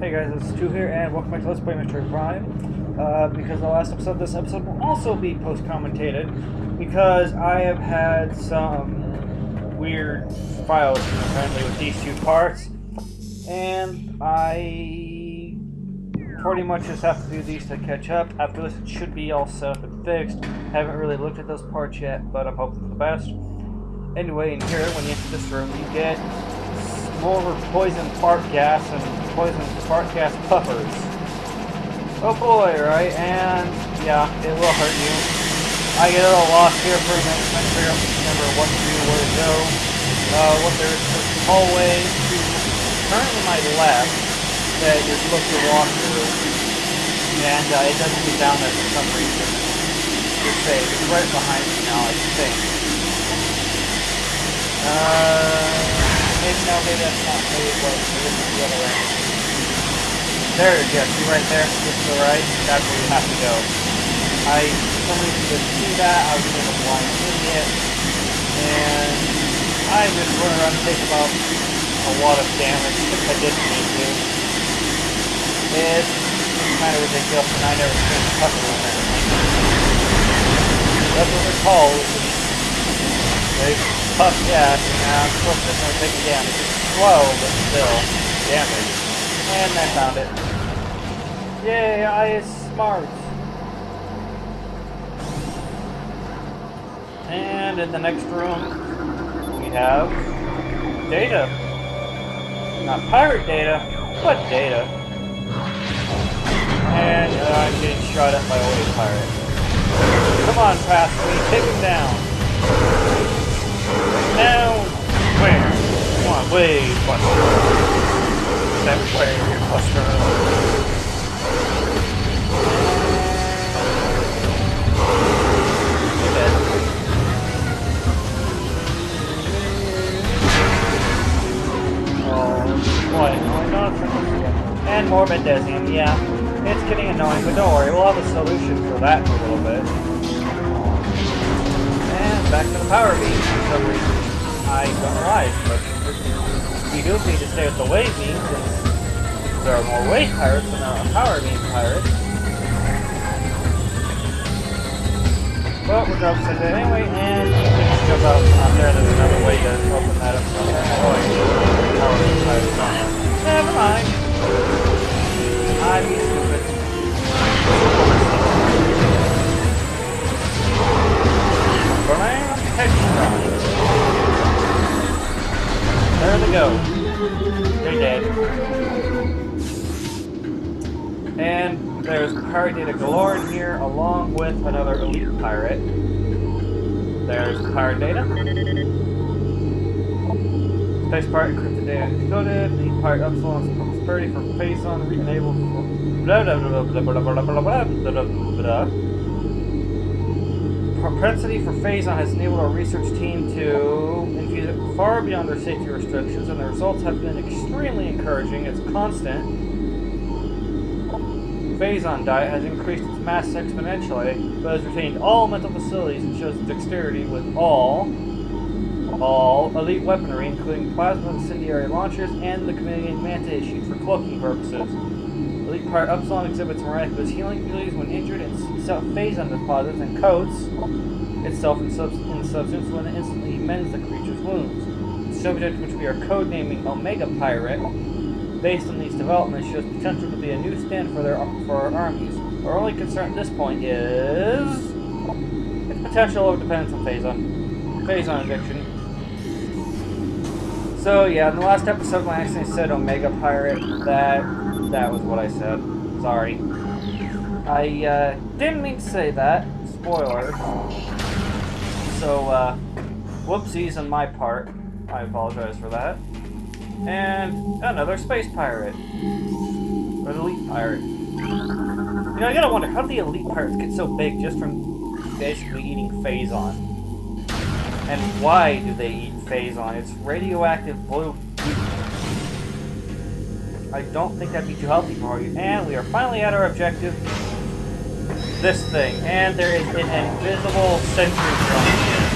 Hey guys, it's Stu here, and welcome back to Let's Play Metroid Prime. Because the last episode, this episode will also be post-commentated, because I have had some weird files apparently with these two parts, and I pretty much just have to do these to catch up. After this, it should be all set up and fixed. Haven't really looked at those parts yet, but I'm hoping for the best. Anyway, in here, when you enter this room, you get more poison fart gas and poison fart gas puffers. Oh boy, right? And yeah, it will hurt you. I get a little lost here for a minute, trying to figure out remember what to do, where to go. What there is this hallway to currently my left that you're supposed to walk through, and it doesn't go down there for some reason. Just say it's right behind me now, I think. Maybe that's not maybe it was. Maybe it's the other way. There it is, see right there, just to the right, that's where you have to go. For some reason didn't see that, I was being a blind idiot, and I just run around and take about a lot of damage, if I didn't need to. It's kind of ridiculous, and I never seen a puzzle in there. That's what they're called. They puff gas, and I'm supposed to take the damage. It's slow, but still damage. And I found it. Yay, I is smart. And in the next room, we have data. Not pirate data, but data. And I'm getting shot at by a wave pirate. Come on, pass me, take him down. Now, where? Come on, wave buster. That wave buster. You're dead. Oh, boy, and more Mendesium, yeah. It's getting annoying, but don't worry, we'll have a solution for that in a little bit. And back to the power beam for some reason. I don't know why, but you do need to stay with the wave beam since there are more wave pirates than there are power beam pirates. Well, we're going to send it anyway, and you can just jump out there. There's another way to open that up somewhere. Oh, power beam pirates on it. Never mind. I'm stupid. There they go. They're dead. And there's pirate data galore in here, along with another elite pirate. There's pirate data. Space pirate encrypted data decoded. Elite pirate upslow prosperity for Phazon re-enabled. Blah blah blah blah blah blah blah blah blah blah. Propensity for Phazon has enabled our research team to infuse it far beyond their safety restrictions, and the results have been extremely encouraging. Its constant Phazon diet has increased its mass exponentially, but has retained all mental facilities and shows dexterity with all elite weaponry, including plasma incendiary launchers and the Canadian Manta issued for cloaking purposes. Elite Pirate Upsilon exhibits miraculous healing abilities when injured and seeks out Phazon deposits and coats itself in substance when it instantly mends the creature's wounds. The subject, which we are codenaming Omega Pirate, based on these developments, shows potential to be a new stand for our armies. Our only concern at this point is its potential dependence on Phazon addiction. So yeah, in the last episode when I actually said Omega Pirate, that was what I said. Sorry. I didn't mean to say that. Spoiler. So, whoopsies on my part. I apologize for that. And another space pirate. Or the elite pirate. You know, I gotta wonder, how do the elite pirates get so big just from basically eating Phazon? And why do they eat Phazon? It's radioactive blue. I don't think that'd be too healthy for you. And we are finally at our objective. This thing. And there is an invisible sentry drone here.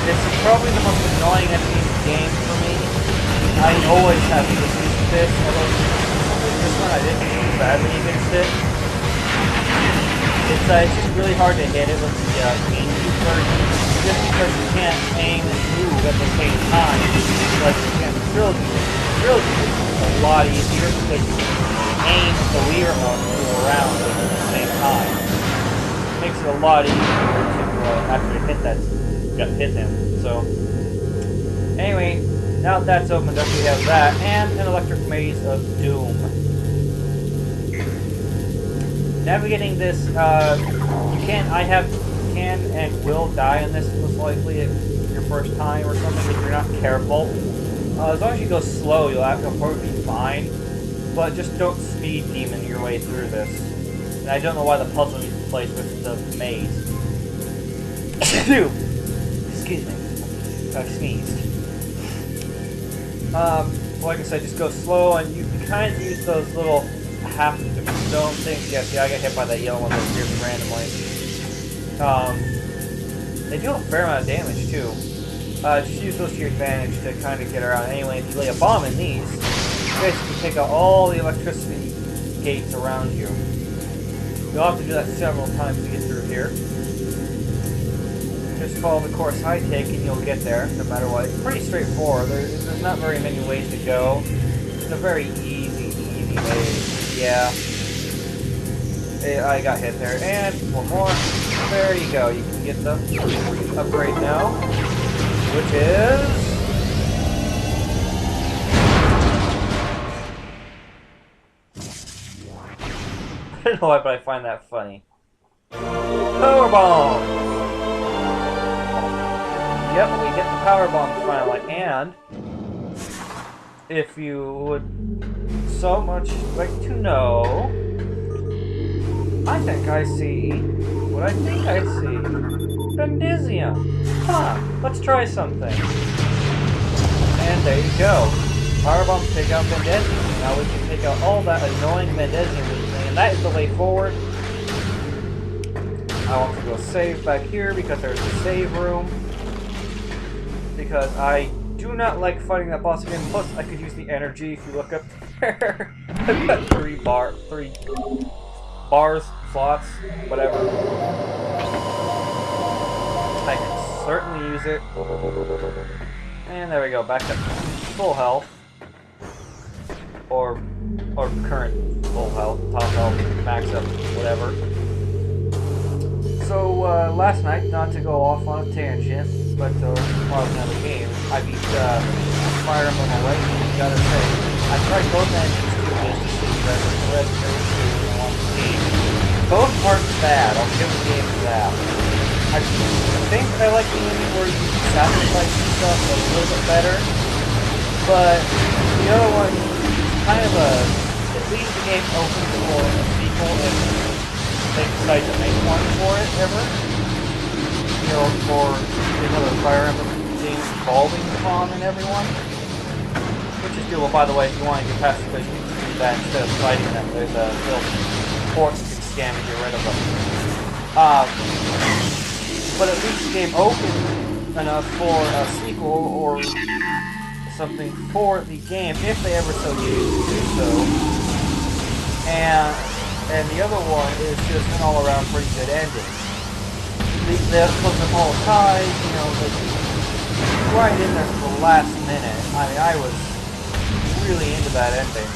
This is probably the most annoying enemy in the game for me. I always have to use this. this one, I didn't do badly against it. It's just really hard to hit it with the GameCube version, just because you can't aim and move at the same time. Like you can drill is a lot easier because you can aim the Wii remote and move around at the same time. It makes it a lot easier to actually hit him. So anyway, now that that's opened up, we have that and an electric maze of doom. Navigating this, you can and will die in this most likely if your first time or something if you're not careful. As long as you go slow, you'll probably be fine. But just don't speed demon your way through this. And I don't know why the puzzle needs to place with the maze. Excuse me. I sneezed. Like I said, just go slow, and you can kind of use those little half stone things. Yeah, see, I got hit by that yellow one that appears randomly. They do a fair amount of damage too. Just use those to your advantage to kind of get around. Anyway, if you lay a bomb in these, you basically take out all the electricity gates around you. You'll have to do that several times to get through here. Just follow the course I take and you'll get there, no matter what. It's pretty straightforward. There's not very many ways to go. It's a very easy way. Yeah. I got hit there. And one more. There you go. You can get the upgrade now. Which is... I don't know why, but I find that funny. Power bomb! Yep, we get the power bomb finally, and if you would so much like to know, I think I see what I think I see. Bendizium. Huh, let's try something. And there you go. Power bomb take out Bendizium. Now we can take out all that annoying Bendizium thing, and that is the way forward. I want to go save back here because there's a save room. Because I do not like fighting that boss again. Plus, I could use the energy if you look up there. I've got three bars, slots, whatever. I can certainly use it. And there we go, back up to full health. Or current full health, top health, max up, whatever. So, last night, not to go off on a tangent, but while I was in the game, I beat Fire Emblem Awakening. Gotta say, I tried both engines too, just to see whether the Red and one team. Both aren't bad. I'll give the game for that. I think I like the ending where you sacrifice yourself a little bit better, but the other one is kind of a. It leaves the game open for a sequel if they decide to make one for it ever. You know, for another Fire Emblem game involving Tom and everyone. Which is doable, by the way, if you want to get past the fish, you can do that instead of fighting them. There's a little port you can scan to get rid of them. But at least the game open enough for a sequel or something for the game, if they ever so choose to do so. And the other one is just an all-around pretty good ending. They put them all tied, you know, right in there for the last minute. I mean, I was really into that ending.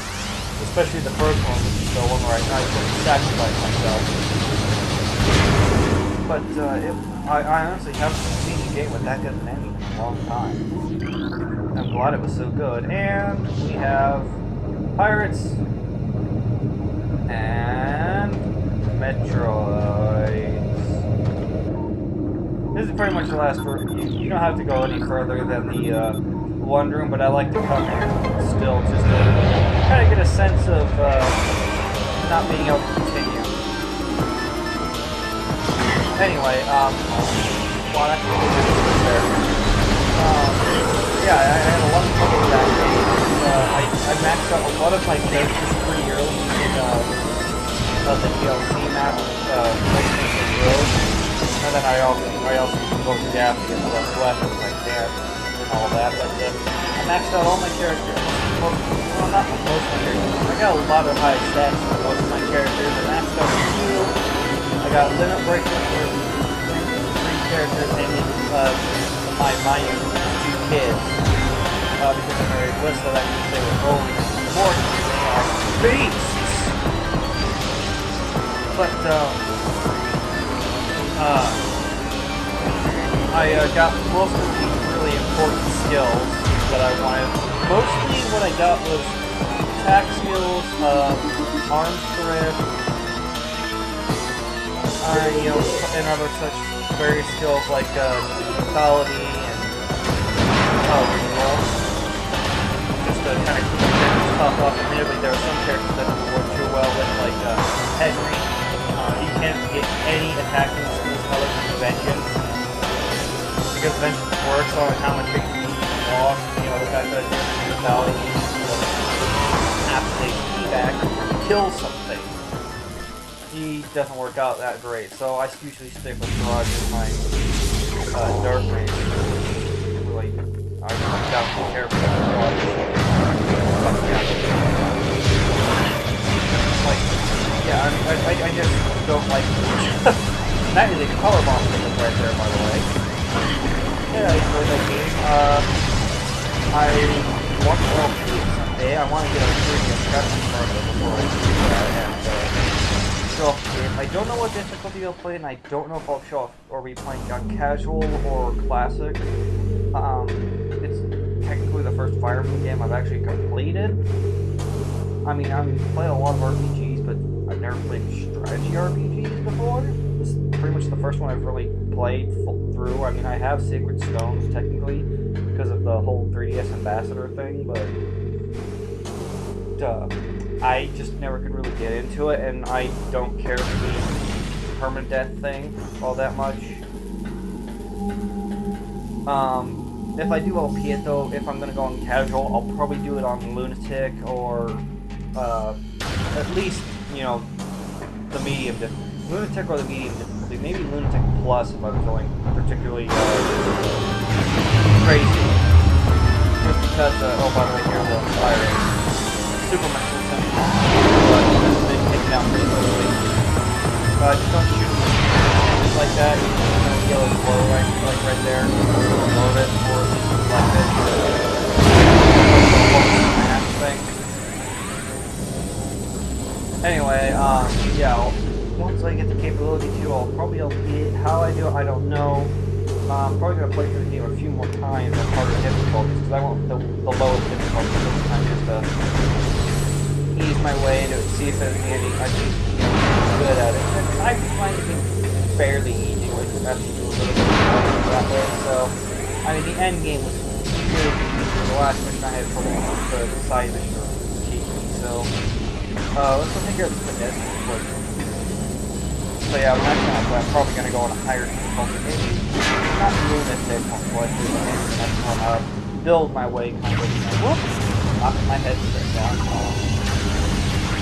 Especially the first one, which is the one where I sort of sacrificed myself. But I honestly haven't seen a game with that good an ending in a long time. I'm glad it was so good. And we have Pirates and Metroid. This is pretty much the last room. You don't have to go any further than the one room, but I like to come here still just to kind of get a sense of not being able to continue. Anyway, well, that's what we did there. Yeah, I had a lot of fun with that game. I maxed out a lot of my characters pretty early in the DLC map, PlayStation Road. And then I also go to Gap to get stuff left if I can. and all that, but I maxed out all my characters. Well, not most of my characters. I got a lot of high stats for most of my characters. I maxed out a few. I got limit breakers for three characters, namely my two kids. Because I'm very blessed that means they were only important. They are beasts! But, I got most of the really important skills that I wanted. Mostly what I got was attack skills, arm thrift, and other such various skills like lethality and reroll. Just to kind of keep the characters top off. Admittedly, there are some characters that don't work too well with, like Henry. You can't get any attacking skills other than Vengeance. Because Vengeance works on how much HP you lost, the fact that it's lethality, half the HP back, kill something. He doesn't work out that great, so I usually stick with Garage as my Dark Range. Really, I don't down to care for Garage. Like, yeah, I just don't like that is a color bomb thing right there, by the way. Yeah, I enjoyed that game. I want to LP it someday. I want to get a 3D discussion from it before I do that, and show off the game. I don't know what difficulty I'll play, and I don't know if I'll show off or be playing on casual or classic. It's technically the first Fire Emblem game I've actually completed. I mean, I've played a lot of RPGs, but I've never played strategy RPGs before. This is pretty much the first one I've really played through. I mean, I have Sacred Stones, technically, because of the whole 3DS Ambassador thing, but I just never could really get into it, and I don't care for the permadeath thing all that much. If I do LP it, though, if I'm going to go on casual, I'll probably do it on Lunatic, or at least, the medium difficulty. Lunatic or the medium difficulty. Maybe Lunatic Plus if I was going particularly crazy. Just because, oh, by the way, here's the fire super mental simple, but they take it down pretty quickly. Just don't shoot just like that. Yellow glow right there. Load it, or at least reflect it. Thing. Anyway, yeah, once I get the capability to, I'll probably LP it. How I do it, I don't know. I'm probably going to play through the game a few more times on harder difficulties, because I want the lowest difficulty this time, just to ease my way to see if there's any, I can be good at it. And I find it fairly easy, which is actually a little bit more that way, so, I mean, the end game was really easy. The last mission I had trouble with the side mission was cheeky, so, let's go take care of the pedestrian quick. So yeah, I'm probably going to go on a higher difficulty, maybe not Lunatic, most likely, but maybe the next one up, build my way kind of, whoop, knock my head straight down.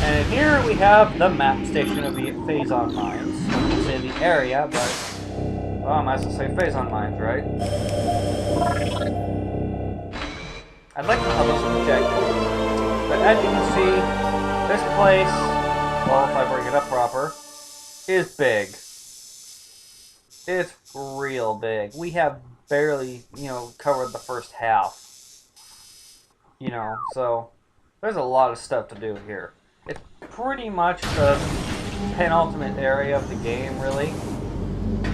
And here we have the map station of the Phazon Mines. It's in the area, but, well, I might as well say Phazon Mines, right? I'd like to publish an objective, but as you can see, this place, well, if I bring it up proper, is big. It's real big. We have barely, covered the first half. So there's a lot of stuff to do here. It's pretty much the penultimate area of the game, really.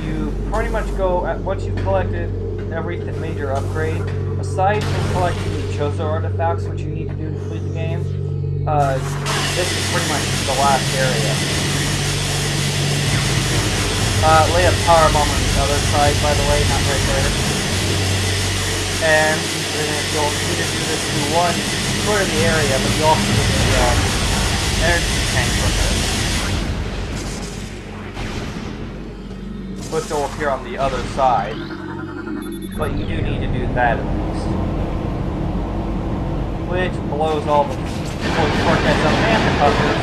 You pretty much go, once you've collected every major upgrade, aside from collecting the Chozo artifacts, which you need to do to complete the game, this is pretty much the last area. Lay a power bomb on the other side, by the way, not right there. And you'll need to do this to one sort of the area, but you also get the energy tank from this, which will appear on the other side. But you do need to do that at least. Which blows all the shortcuts up and the puzzles,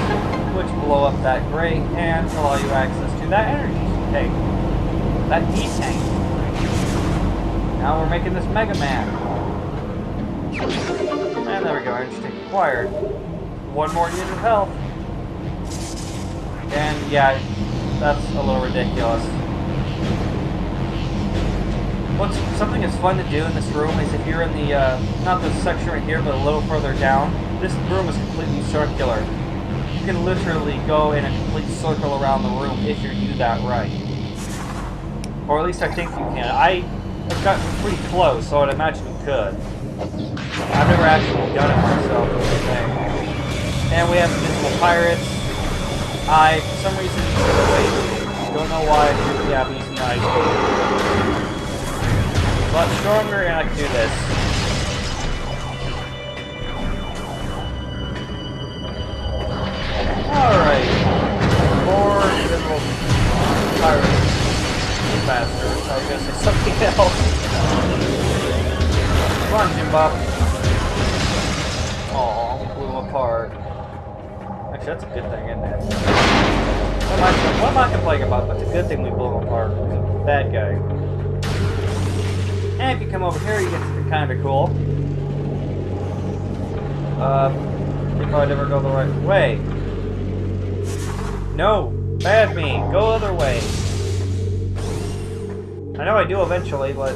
which blow up that grate and allow you access to that energy tank. That heat tank. Now we're making this Mega Man. And there we go, energy tank acquired. One more unit of health. And yeah, that's a little ridiculous. Something that's fun to do in this room is if you're in the, not this section right here, but a little further down, this room is completely circular. You can literally go in a complete circle around the room if you do that right. Or at least I think you can. I've gotten pretty close, so I'd imagine you could. I've never actually done it myself, or anything. And we have invisible pirates. I, for some reason, don't know why, yeah, I'm using the ice cream. A lot stronger, and I can do this. Alright. More invisible pirates. Faster. I was gonna say something else. Come on, Jimbop. Aw, blew him apart. Actually, that's a good thing, isn't it? What am I complaining about? But it's a good thing we blew him apart. He's a bad guy. And if you come over here, you get something kind of cool. If I'd ever go the right way. No! Bad me! Go other way! I know I do eventually, but...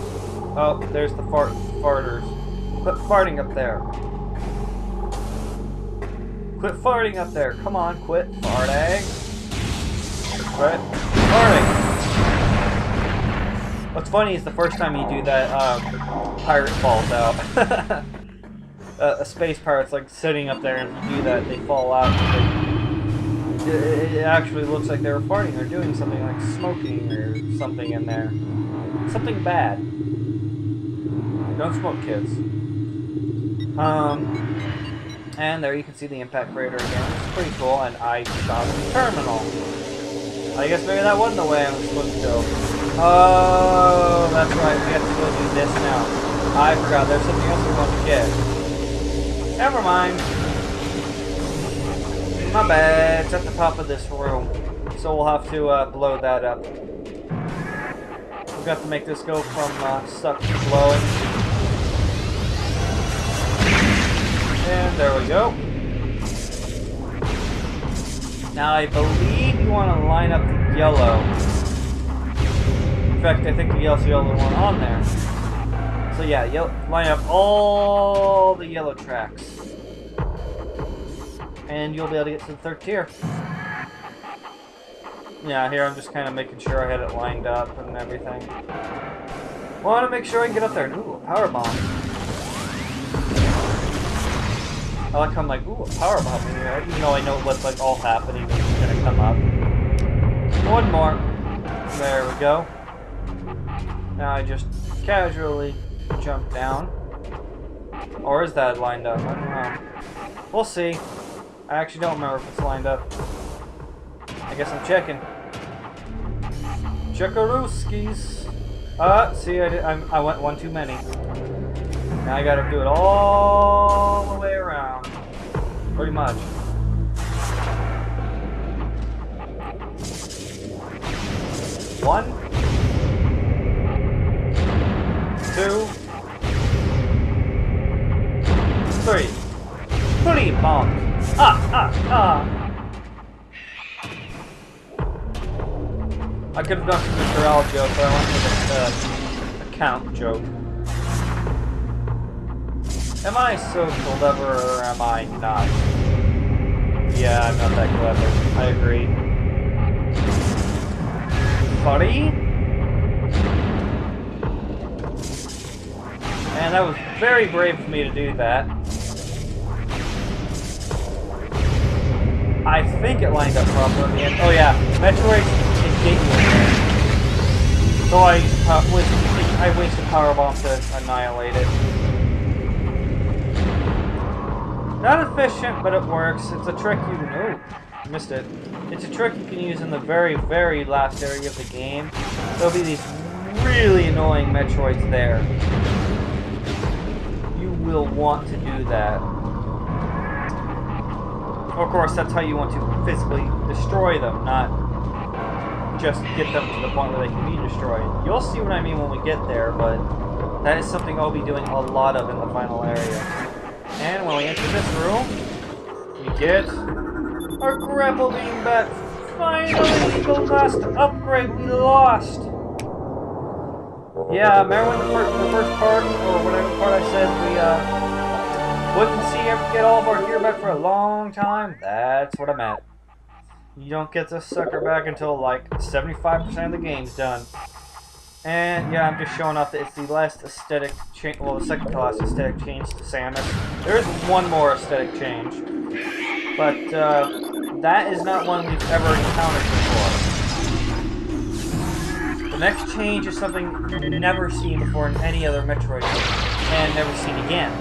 Oh, there's the farters. Quit farting up there. Quit farting up there. Come on, quit farting. Quit farting. What's funny is the first time you do that, pirate falls out. A space pirate's like sitting up there, and if you do that, they fall out. It actually looks like they were farting. They're doing something like smoking or something in there. Something bad. Don't smoke, kids. And there you can see the impact crater again. It's pretty cool, and I shot the terminal. I guess maybe that wasn't the way I was supposed to go. Oh, that's right. We have to go do this now. I forgot. There's something else we want to get. Never mind. My bad. It's at the top of this room. So we'll have to blow that up. We've got to make this go from stuck to blowing. And there we go. Now I believe you want to line up the yellow. In fact, I think the yellow's the only one on there. So yeah, line up all the yellow tracks. And you'll be able to get to the third tier. Yeah, here I'm just kind of making sure I had it lined up and everything. Want to make sure I can get up there. Ooh, a power bomb. I like how I'm like, ooh, a power bomb in here. Even though I know what's like all happening when it's gonna come up. One more. There we go. Now I just casually jump down. Or is that lined up? I don't know. We'll see. I actually don't remember if it's lined up. I guess I'm checking. Checkarooskies. See, I went one too many. Now I gotta do it all the way around. Pretty much. One. Two. Three. Pretty bomb. I could have done some Mr. Al joke, but I went with a count joke. Am I so clever, or am I not? Yeah, I'm not that clever. I agree. Funny? And that was very brave of me to do that. I think it lined up properly in the end. Oh yeah, Metroid can get you in there. So I wasted power bomb to annihilate it. Not efficient, but it works. It's a trick you can... Oh, missed it. It's a trick you can use in the very, very last area of the game. There'll be these really annoying Metroids there. You will want to do that. Of course, that's how you want to physically destroy them, not just get them to the point where they can be destroyed. You'll see what I mean when we get there, but That is something I'll be doing a lot of in the final area. And when we enter this room, we get our grapple beam back. Finally, the last upgrade we lost. Yeah, remember when the first part, or whatever part I said we wouldn't get all of our gear back for a long time? That's what I meant. You don't get this sucker back until like 75% of the game's done. And yeah, I'm just showing off that it's the last aesthetic change, well, the second to last aesthetic change to Samus. There is one more aesthetic change, but that is not one we've ever encountered before. The next change is something never seen before in any other Metroid game, and never seen again,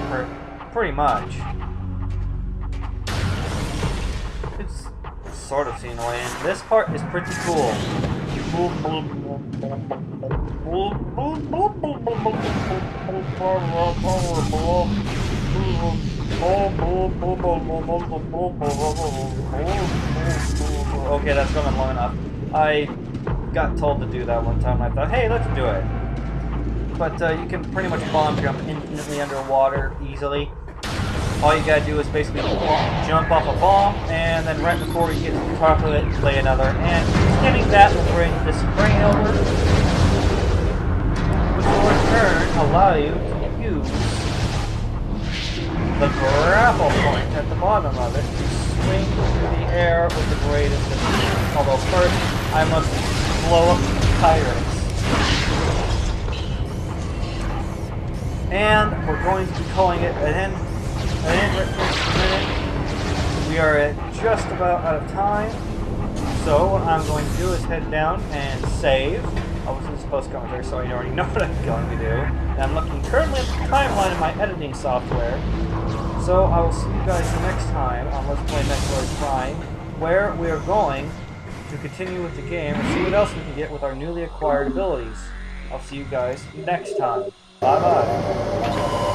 pretty much. It's sort of seen away, and this part is pretty cool. Okay, that's going long enough. I got told to do that one time, and I thought, hey, let's do it. But you can pretty much bomb jump infinitely underwater easily. All you gotta do is basically jump off a bomb, and then right before you get to the top of it, lay another. And getting that will bring the spring over, which will in turn allow you to use the grapple point at the bottom of it to swing through the air with the greatest of ease. Although first, I must blow up the pirates. And we're going to be calling it an end. We are at just about out of time, so what I'm going to do is head down and save. I wasn't supposed to commentary, so I already know what I'm going to do. And I'm looking currently at the timeline in my editing software, so I will see you guys next time on Let's Play Metroid Prime, where we are going to continue with the game and see what else we can get with our newly acquired abilities. I'll see you guys next time. Bye-bye.